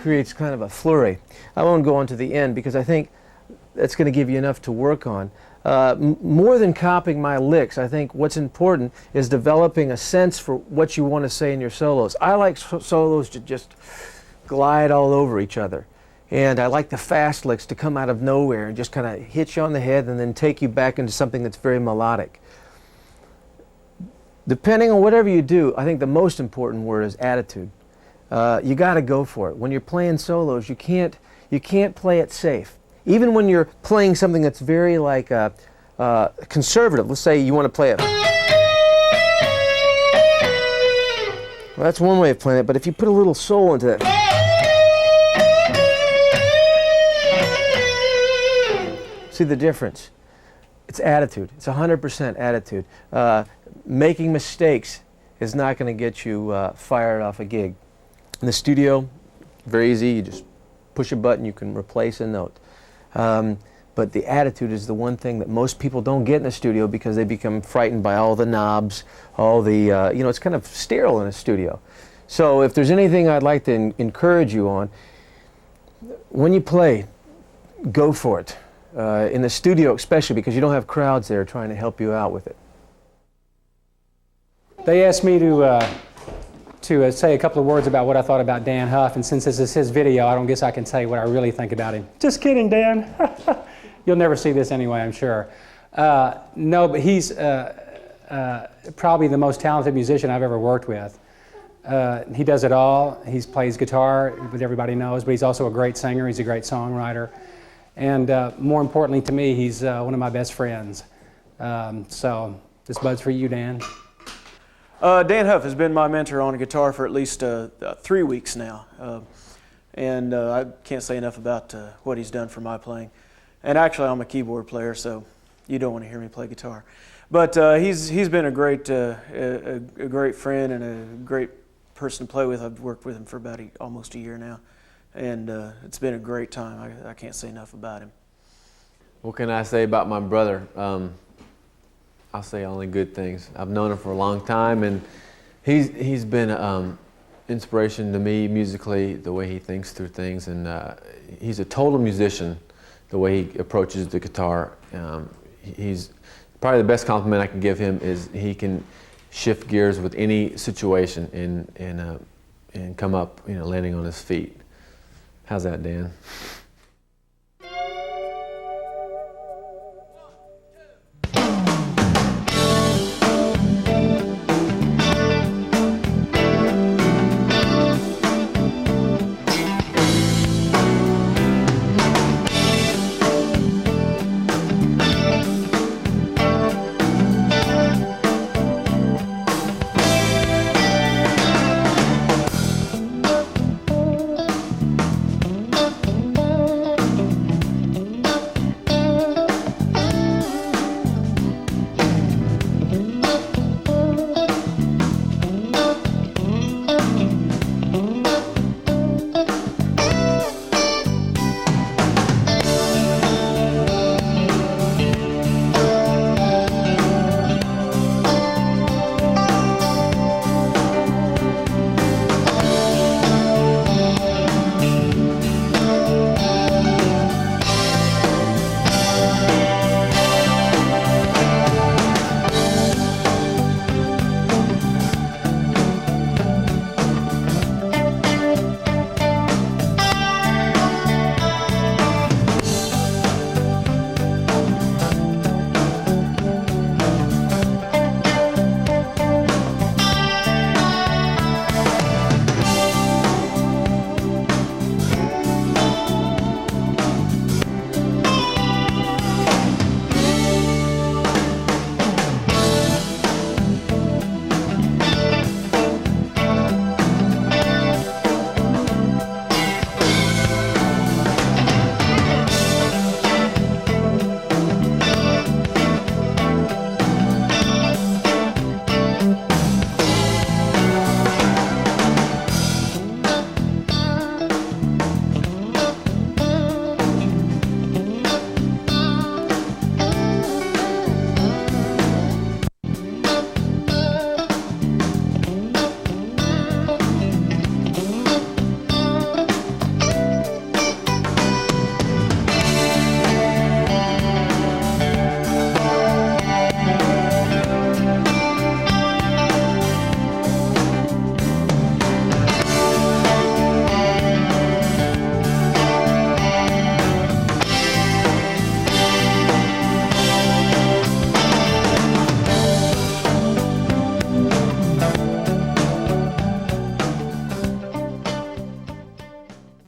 creates kind of a flurry. I won't go on to the end because I think that's going to give you enough to work on. More than copying my licks, I think what's important is developing a sense for what you want to say in your solos. I like solos to just glide all over each other. And I like the fast licks to come out of nowhere and just kind of hit you on the head and then take you back into something that's very melodic. Depending on whatever you do, I think the most important word is attitude. You got to go for it. When you're playing solos, you can't play it safe. Even when you're playing something that's very like conservative. Let's say you want to play it. Well, that's one way of playing it, but if you put a little soul into it. See the difference? It's attitude. It's 100% attitude. Making mistakes is not going to get you fired off a gig. In the studio, very easy. You just push a button, you can replace a note. But the attitude is the one thing that most people don't get in the studio because they become frightened by all the knobs, all the, you know, it's kind of sterile in a studio. So if there's anything I'd like to encourage you on, when you play, go for it. In the studio especially, because you don't have crowds there trying to help you out with it. They asked me to say a couple of words about what I thought about Dan Huff, and since this is his video, I don't guess I can say what I really think about him. Just kidding, Dan. You'll never see this anyway, I'm sure. No, but he's probably the most talented musician I've ever worked with. He does it all. He plays guitar, which everybody knows, but he's also a great singer. He's a great songwriter. And more importantly to me, he's one of my best friends. So this bud's for you, Dan. Dan Huff has been my mentor on guitar for at least 3 weeks now. And I can't say enough about what he's done for my playing. And actually, I'm a keyboard player, so you don't want to hear me play guitar. But he's been a great friend and a great person to play with. I've worked with him for about almost a year now. And it's been a great time. I can't say enough about him. What can I say about my brother? I'll say only good things. I've known him for a long time, and he's been inspiration to me musically, the way he thinks through things, and he's a total musician, the way he approaches the guitar. He's probably the best compliment I can give him is he can shift gears with any situation and come up, you know, landing on his feet. How's that, Dan?